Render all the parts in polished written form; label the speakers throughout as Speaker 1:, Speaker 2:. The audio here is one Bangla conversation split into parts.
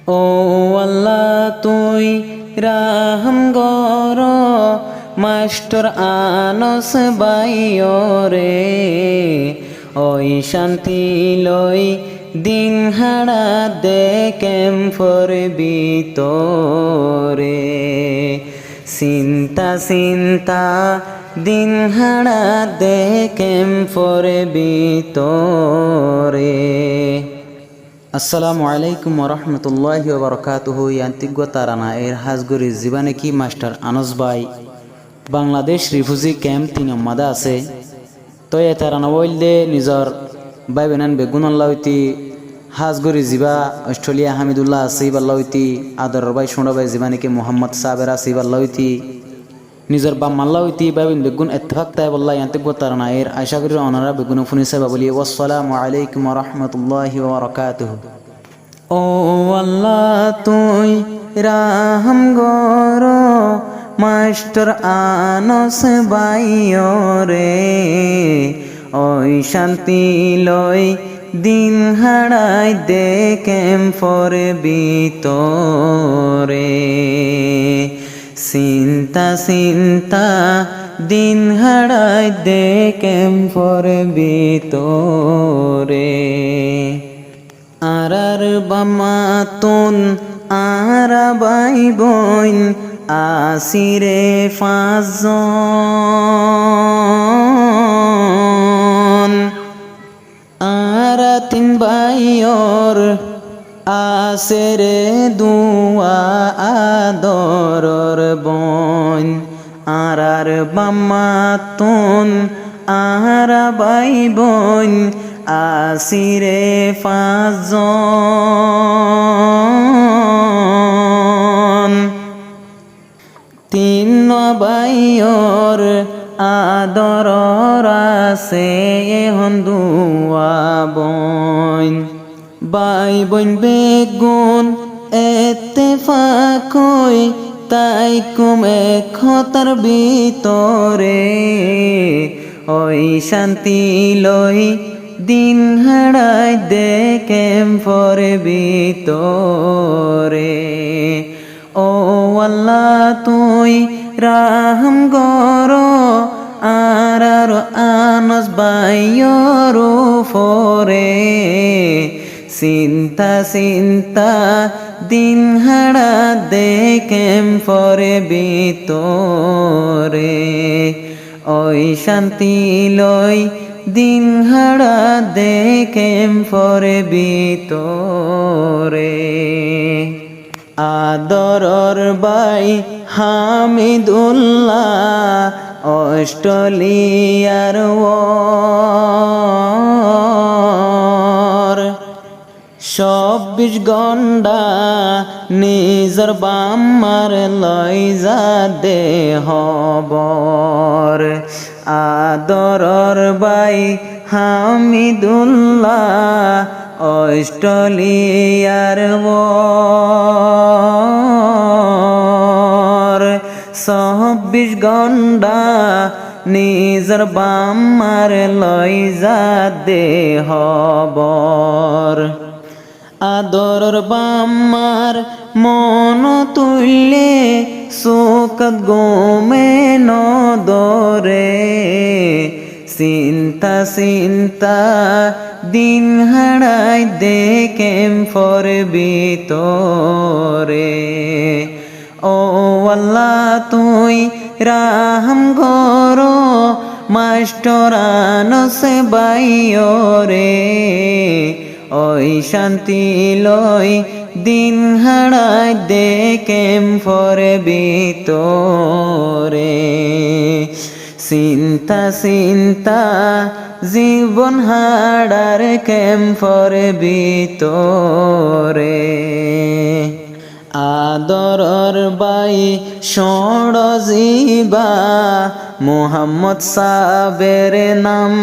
Speaker 1: ও আল্লাহ তুই রাহম গর মাস্টার আনস বাইও রে ওই শান্তি লই দিন হাড়া দেখেম ফরবি তোরে চিন্তা চিন্তা দিন হাড়া দেখেম ফরবি তোরে। আসসালামু আলাইকুম ওরহমতুল্লাহি ওবরকাতুহু। ইয়ান্তিজ্ঞ তারানা এর হাজগুড়ি জীবানে কি মাস্টার আনস ভাই বাংলাদেশ রিফিউজি ক্যাম্প 3 নম্বরে আছে। তো এ তারানা বললে নিজর ভাই বেনান বেগুন আল্লাহ হইতি হাজগুড়ি জীবা অস্ট্রেলিয়া হামিদুল্লাহ আসিব আল্লাহ হইতি আদর ভাই সোনা ভাই জীবানে কি মোহাম্মদ সাবের আসিব আল্লাহ হইতি নিজর বাম্মাল্লাহ হইতি বাইবিন বেগুন এত্তেফাক তাই বল্লাহ ইয়ান্তিজ্ঞ তারানা এর আশা করি অনারা বেগুন ফুনিসে বাবলি। ওয়াসসালামু আলাইকুম ওরহমতুল্লাহি ওবরকাতুহু। ও আল্লাহ তুই রাহম গর মাস্টার আনস বাইও রে ওই শান্তি লই দিন হাড়াই দেখেম ফরবি তোরে চিন্তা চিন্তা দিন হাড়াই দেখেম ফরবি তোরে। আরার বামাতুন আরা বাই বইন আসিরে 5 জন আরা 3 ভাইয়র আসেরে দুয়া আদরর বইন আরার বামাতুন আরা বাই বইন আসিরে 5 জন 3 ভাইয়র আদরর আছে এখন দুয়া বইন বাই বইন বেগুন এত্তেফাক হই তাই কুমে খতার ভিতরে ওই শান্তি লই দিন হাড়াই দেখেম ফরবি তোরে। ও আল্লাহ তুই রাহম গর আর আনস বাইয়র ফরে চিন্তা চিন্তা দিন হাড়া দেখেম ফরবি তোরে ওই শান্তি লই দিন হাড়া দেখেম ফরবি তোরে। আদরর বাই হামিদুল্লাহ অস্ট্রেলিয়ার 24 ঘণ্টা নিজর বাম্মার লই যা দে হবর। আদরর বাই হামিদুল্লাহ অস্ট্রেলিয়ার 24 ঘণ্টা নিজর বাম্মার লই যা দে হবর। আদরর বাম্মার মন তুললে শোকত গোমে নদরে চিন্তা চিন্তা দিন হাড়াই দেখেম ফরবি তোরে। ও আল্লাহ তুই রাহম গর মাস্টার আনস বাইও রে ওই শান্তি লই দিন হাড়াই দেখেম ফরবি তোরে চিন্তা চিন্তা জীবন হাড়ার কেম ফরবি তোরে। আদরর বাই ষড় জিবা মোহাম্মদ সাবের নাম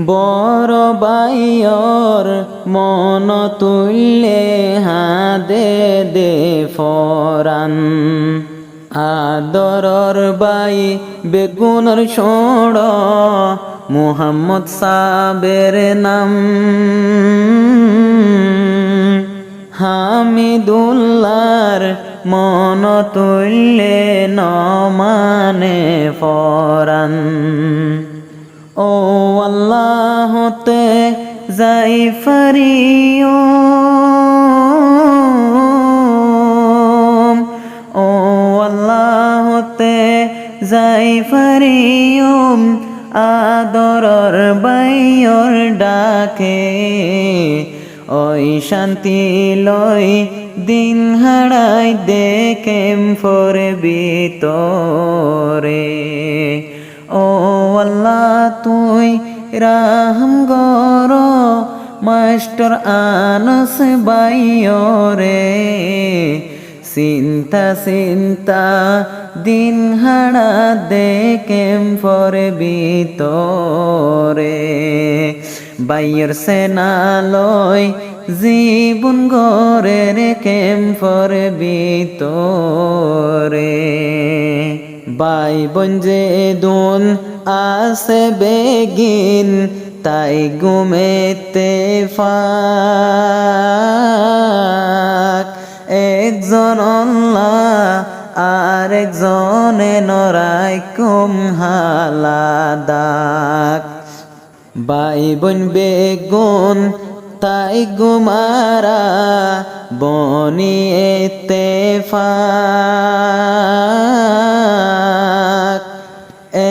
Speaker 1: বড় বাইয়র মন তুললে হাদে দে ফরান। আদরর বাই বেগুনর ষড় মুহাম্মদ সাবের নাম হামিদুল্লাহর মন তুল্লে নমানে ফরান ও আল্লাহতে যাই ফরিও ও আল্লাহতে যাই ফরিয়ম আদরর বাইয়র ডাকে ওই শান্তি লই দিন হারাই দেখেম ফরে ভিতরে ও আল্লাহ তুই রাহম গর মাস্টার আনস বাইয়রে চিন্তা চিন্তা দিন হারা দেখেম ফরে ভিতরে বাইয়ের সেনালয় জীবন গড়ে রেখেম ফরে ভিতরে বাই বোন যে দুন আসে বেগিন তাই ঘুমেতে ফাক একজন আল্লাহ আর একজনে নরাই কুম হালাদাক বাই বোন বেগুন তাই গুমারা বনি ইত্তেফাক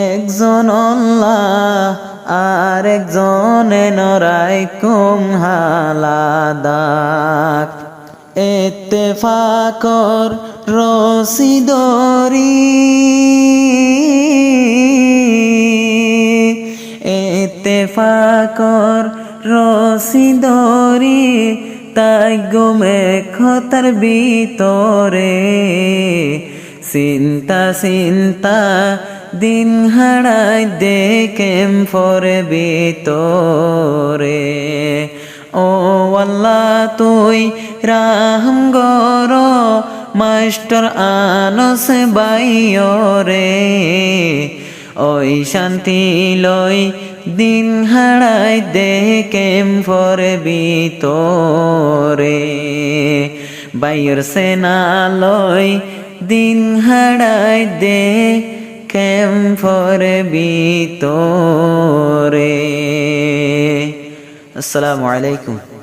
Speaker 1: একজন আল্লাহ আর একজনে নরাই কুম হালাদাক ইত্তেফাকর রশি দরি ইত্তেফাকর রশি দরি তাই গুমে খতার ভিতরে চিন্তা চিন্তা দিন হারাই দেখেম ফরে ভিতরে ও আল্লাহ তুই রাহম গর মাস্টার আনস বাইয়রে ওই শান্তি লই দিন হারাই দেখেম ফরে ভিতরে বাইয়ের সেনা লই দিন হারাই দেখেম ফরে ভিতরে আসসালামু আলাইকুম।